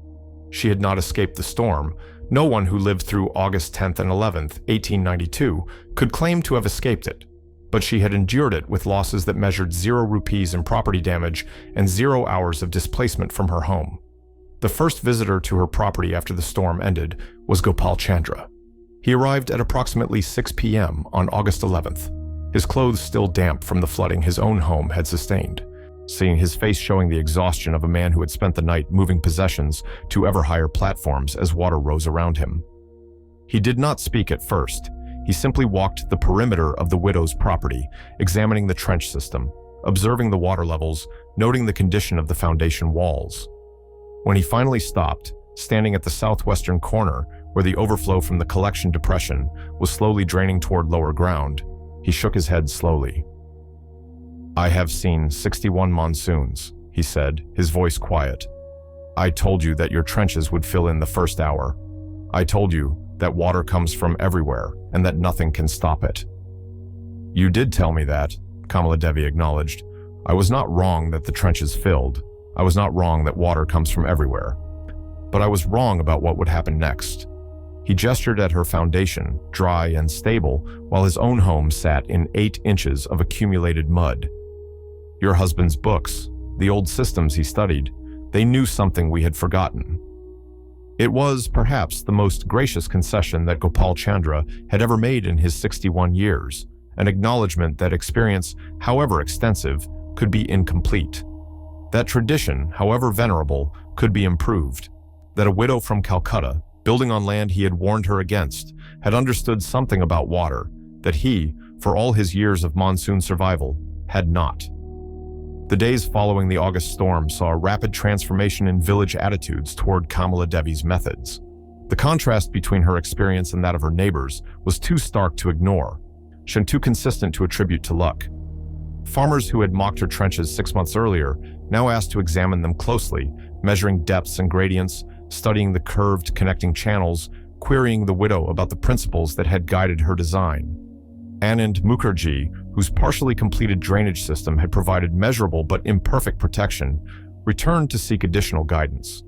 She had not escaped the storm. No one who lived through August 10th and 11th, 1892, could claim to have escaped it, but she had endured it with losses that measured 0 rupees in property damage and 0 hours of displacement from her home. The first visitor to her property after the storm ended was Gopal Chandra. He arrived at approximately 6 p.m. on August 11th, his clothes still damp from the flooding his own home had sustained, seeing his face showing the exhaustion of a man who had spent the night moving possessions to ever higher platforms as water rose around him. He did not speak at first. He simply walked the perimeter of the widow's property, examining the trench system, observing the water levels, noting the condition of the foundation walls. When he finally stopped, standing at the southwestern corner where the overflow from the collection depression was slowly draining toward lower ground, he shook his head slowly. "I have seen 61 monsoons," he said, his voice quiet. "I told you that your trenches would fill in the first hour. I told you that water comes from everywhere and that nothing can stop it." "You did tell me that," Kamala Devi acknowledged. "I was not wrong that the trench is filled. I was not wrong that water comes from everywhere. But I was wrong about what would happen next." He gestured at her foundation, dry and stable, while his own home sat in 8 inches of accumulated mud. "Your husband's books, the old systems he studied, they knew something we had forgotten." It was, perhaps, the most gracious concession that Gopal Chandra had ever made in his 61 years, an acknowledgement that experience, however extensive, could be incomplete. That tradition, however venerable, could be improved. That a widow from Calcutta, building on land he had warned her against, had understood something about water that he, for all his years of monsoon survival, had not. The days following the August storm saw a rapid transformation in village attitudes toward Kamala Devi's methods. The contrast between her experience and that of her neighbors was too stark to ignore, and too consistent to attribute to luck. Farmers who had mocked her trenches 6 months earlier now asked to examine them closely, measuring depths and gradients, studying the curved connecting channels, querying the widow about the principles that had guided her design. Anand Mukherjee, whose partially completed drainage system had provided measurable but imperfect protection, returned to seek additional guidance.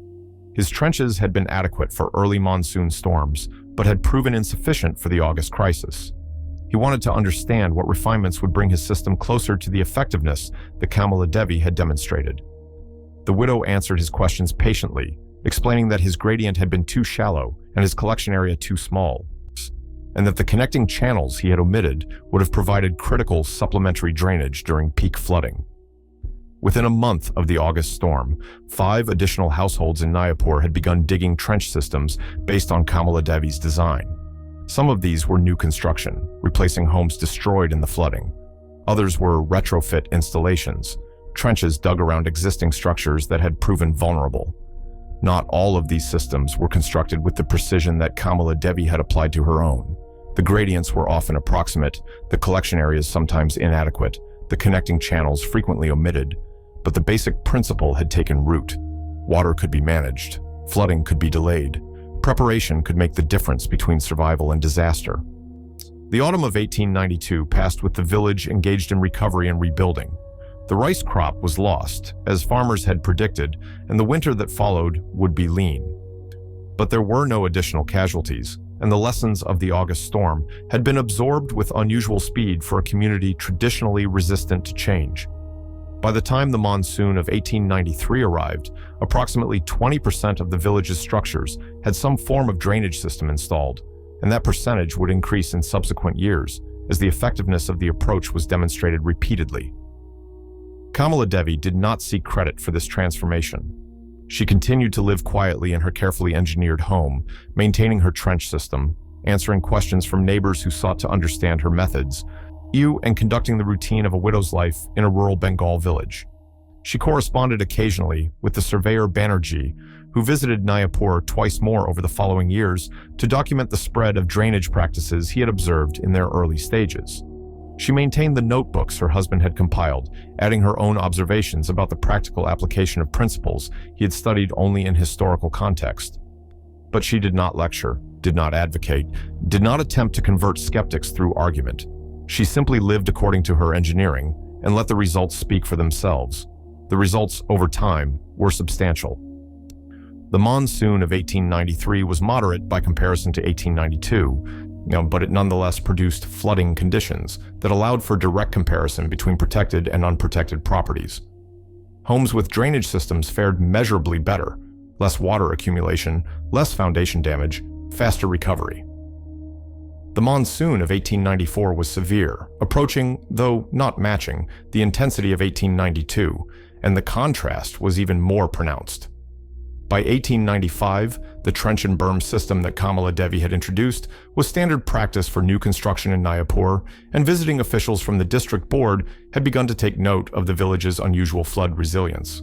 His trenches had been adequate for early monsoon storms, but had proven insufficient for the August crisis. He wanted to understand what refinements would bring his system closer to the effectiveness that Kamala Devi had demonstrated. The widow answered his questions patiently, explaining that his gradient had been too shallow and his collection area too small, and that the connecting channels he had omitted would have provided critical supplementary drainage during peak flooding. Within a month of the August storm, 5 additional households in Nayapur had begun digging trench systems based on Kamala Devi's design. Some of these were new construction, replacing homes destroyed in the flooding. Others were retrofit installations, trenches dug around existing structures that had proven vulnerable. Not all of these systems were constructed with the precision that Kamala Devi had applied to her own. The gradients were often approximate, the collection areas sometimes inadequate, the connecting channels frequently omitted, but the basic principle had taken root. Water could be managed, flooding could be delayed, preparation could make the difference between survival and disaster. The autumn of 1892 passed with the village engaged in recovery and rebuilding. The rice crop was lost, as farmers had predicted, and the winter that followed would be lean. But there were no additional casualties, and the lessons of the August storm had been absorbed with unusual speed for a community traditionally resistant to change. By the time the monsoon of 1893 arrived, approximately 20% of the village's structures had some form of drainage system installed, and that percentage would increase in subsequent years, as the effectiveness of the approach was demonstrated repeatedly. Kamala Devi did not seek credit for this transformation. She continued to live quietly in her carefully engineered home, maintaining her trench system, answering questions from neighbors who sought to understand her methods, and conducting the routine of a widow's life in a rural Bengal village. She corresponded occasionally with the surveyor Banerjee, who visited Nayapur twice more over the following years to document the spread of drainage practices he had observed in their early stages. She maintained the notebooks her husband had compiled, adding her own observations about the practical application of principles he had studied only in historical context. But she did not lecture, did not advocate, did not attempt to convert skeptics through argument. She simply lived according to her engineering and let the results speak for themselves. The results, over time, were substantial. The monsoon of 1893 was moderate by comparison to 1892, but it nonetheless produced flooding conditions that allowed for direct comparison between protected and unprotected properties. Homes with drainage systems fared measurably better: less water accumulation, less foundation damage, faster recovery. The monsoon of 1894 was severe, approaching, though not matching, the intensity of 1892, and the contrast was even more pronounced. By 1895, the trench and berm system that Kamala Devi had introduced was standard practice for new construction in Nayapur, and visiting officials from the district board had begun to take note of the village's unusual flood resilience.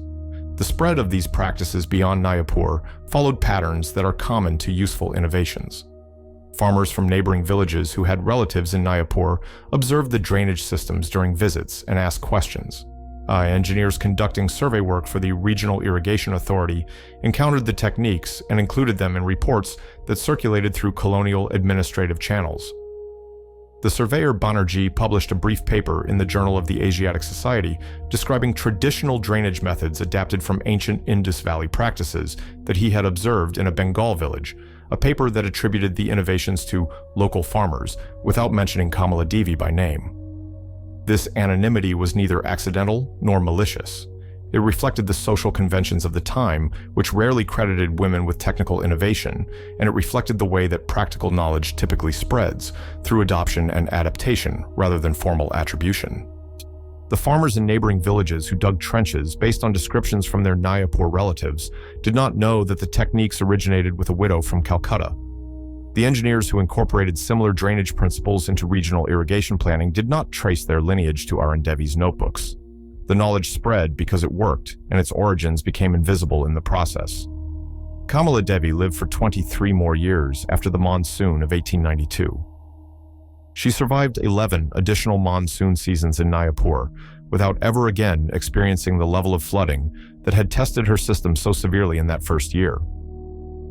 The spread of these practices beyond Nayapur followed patterns that are common to useful innovations. Farmers from neighboring villages who had relatives in Nayapur observed the drainage systems during visits and asked questions. Engineers conducting survey work for the Regional Irrigation Authority encountered the techniques and included them in reports that circulated through colonial administrative channels. The surveyor Banerjee published a brief paper in the Journal of the Asiatic Society describing traditional drainage methods adapted from ancient Indus Valley practices that he had observed in a Bengal village, a paper that attributed the innovations to local farmers without mentioning Kamala Devi by name. This anonymity was neither accidental nor malicious. It reflected the social conventions of the time, which rarely credited women with technical innovation, and it reflected the way that practical knowledge typically spreads, through adoption and adaptation rather than formal attribution. The farmers in neighboring villages who dug trenches based on descriptions from their Nayapur relatives did not know that the techniques originated with a widow from Calcutta. The engineers who incorporated similar drainage principles into regional irrigation planning did not trace their lineage to Arun Devi's notebooks. The knowledge spread because it worked, and its origins became invisible in the process. Kamala Devi lived for 23 more years after the monsoon of 1892. She survived 11 additional monsoon seasons in Nayapur without ever again experiencing the level of flooding that had tested her system so severely in that first year.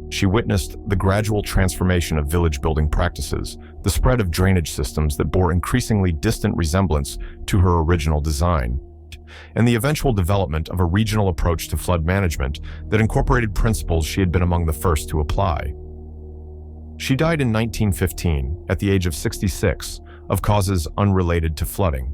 She witnessed the gradual transformation of village building practices, the spread of drainage systems that bore increasingly distant resemblance to her original design, and the eventual development of a regional approach to flood management that incorporated principles she had been among the first to apply. She died in 1915 at the age of 66 of causes unrelated to flooding.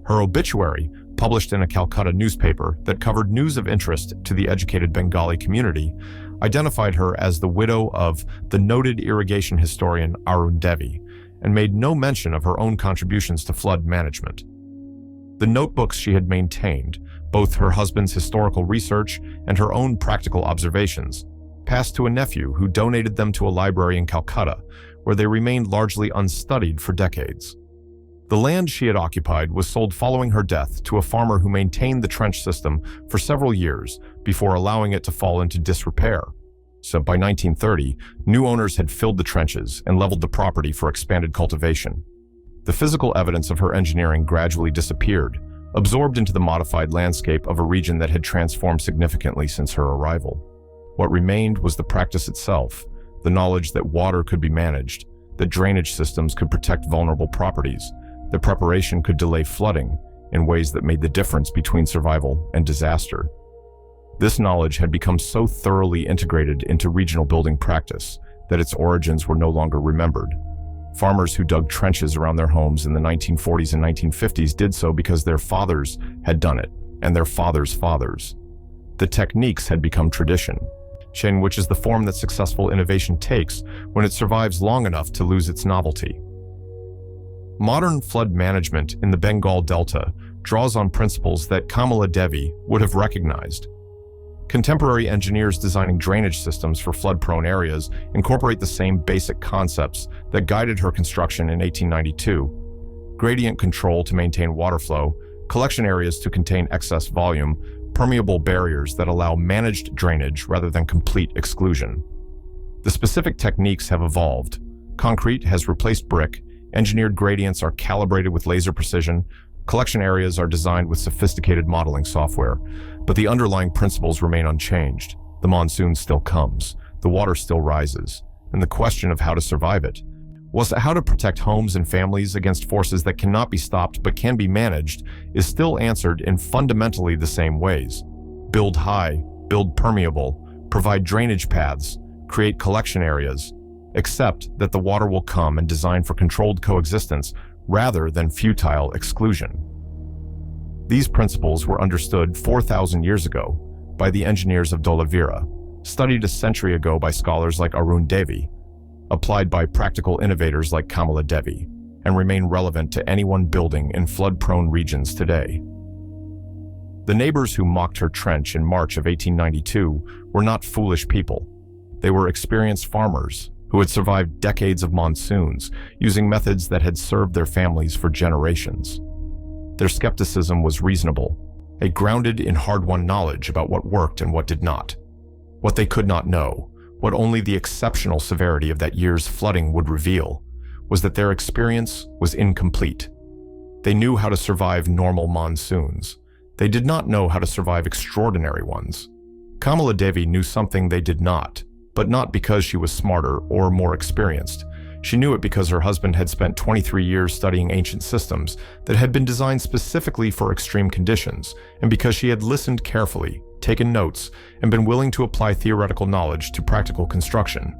Her obituary, published in a Calcutta newspaper that covered news of interest to the educated Bengali community, identified her as the widow of the noted irrigation historian Arun Devi and made no mention of her own contributions to flood management. The notebooks she had maintained, both her husband's historical research and her own practical observations, passed to a nephew who donated them to a library in Calcutta, where they remained largely unstudied for decades. The land she had occupied was sold following her death to a farmer who maintained the trench system for several years before allowing it to fall into disrepair. So by 1930, new owners had filled the trenches and leveled the property for expanded cultivation. The physical evidence of her engineering gradually disappeared, absorbed into the modified landscape of a region that had transformed significantly since her arrival. What remained was the practice itself, the knowledge that water could be managed, that drainage systems could protect vulnerable properties, that preparation could delay flooding in ways that made the difference between survival and disaster. This knowledge had become so thoroughly integrated into regional building practice that its origins were no longer remembered. Farmers who dug trenches around their homes in the 1940s and 1950s did so because their fathers had done it, and their fathers' fathers. The techniques had become tradition, which is the form that successful innovation takes when it survives long enough to lose its novelty. Modern flood management in the Bengal Delta draws on principles that Kamala Devi would have recognized. Contemporary engineers designing drainage systems for flood-prone areas incorporate the same basic concepts that guided her construction in 1892: gradient control to maintain water flow, collection areas to contain excess volume, permeable barriers that allow managed drainage rather than complete exclusion. The specific techniques have evolved. Concrete has replaced brick, engineered gradients are calibrated with laser precision, collection areas are designed with sophisticated modeling software, but the underlying principles remain unchanged. The monsoon still comes, the water still rises, and the question of how to survive it, how to protect homes and families against forces that cannot be stopped but can be managed, is still answered in fundamentally the same ways. Build high, build permeable, provide drainage paths, create collection areas, accept that the water will come and design for controlled coexistence rather than futile exclusion. These principles were understood 4,000 years ago by the engineers of Dholavira, studied a century ago by scholars like Arun Devi, applied by practical innovators like Kamala Devi, and remain relevant to anyone building in flood-prone regions today. The neighbors who mocked her trench in March of 1892 were not foolish people. They were experienced farmers who had survived decades of monsoons using methods that had served their families for generations. Their skepticism was reasonable, grounded in hard-won knowledge about what worked and what did not. What they could not know, what only the exceptional severity of that year's flooding would reveal, was that their experience was incomplete. They knew how to survive normal monsoons. They did not know how to survive extraordinary ones. Kamala Devi knew something they did not, but not because she was smarter or more experienced. She knew it because her husband had spent 23 years studying ancient systems that had been designed specifically for extreme conditions, and because she had listened carefully, taken notes, and been willing to apply theoretical knowledge to practical construction.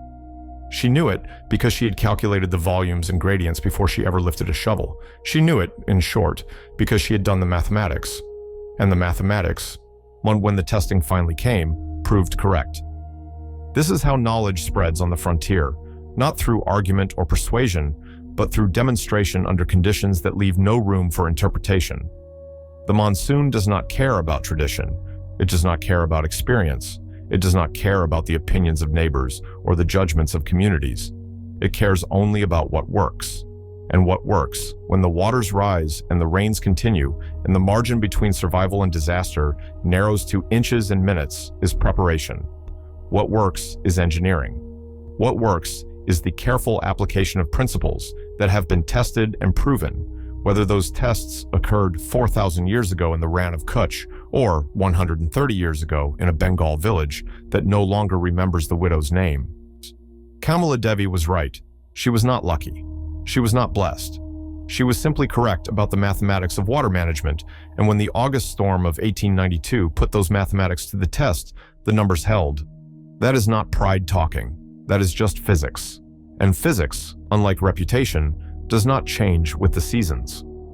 She knew it because she had calculated the volumes and gradients before she ever lifted a shovel. She knew it, in short, because she had done the mathematics. And the mathematics, when the testing finally came, proved correct. This is how knowledge spreads on the frontier, not through argument or persuasion, but through demonstration under conditions that leave no room for interpretation. The Monsoon does not care about tradition. It does not care about experience. It does not care about the opinions of neighbors or the judgments of communities. It cares only about what works. And what works, when the waters rise and the rains continue, and the margin between survival and disaster narrows to inches and minutes, is preparation. What works is engineering. What works is the careful application of principles that have been tested and proven, whether those tests occurred 4,000 years ago in the Rann of Kutch or 130 years ago in a Bengal village that no longer remembers the widow's name. Kamala Devi was right. She was not lucky. She was not blessed. She was simply correct about the mathematics of water management, and when the August storm of 1892 put those mathematics to the test, the numbers held. That is not pride talking. That is just physics. And physics, unlike reputation, does not change with the seasons.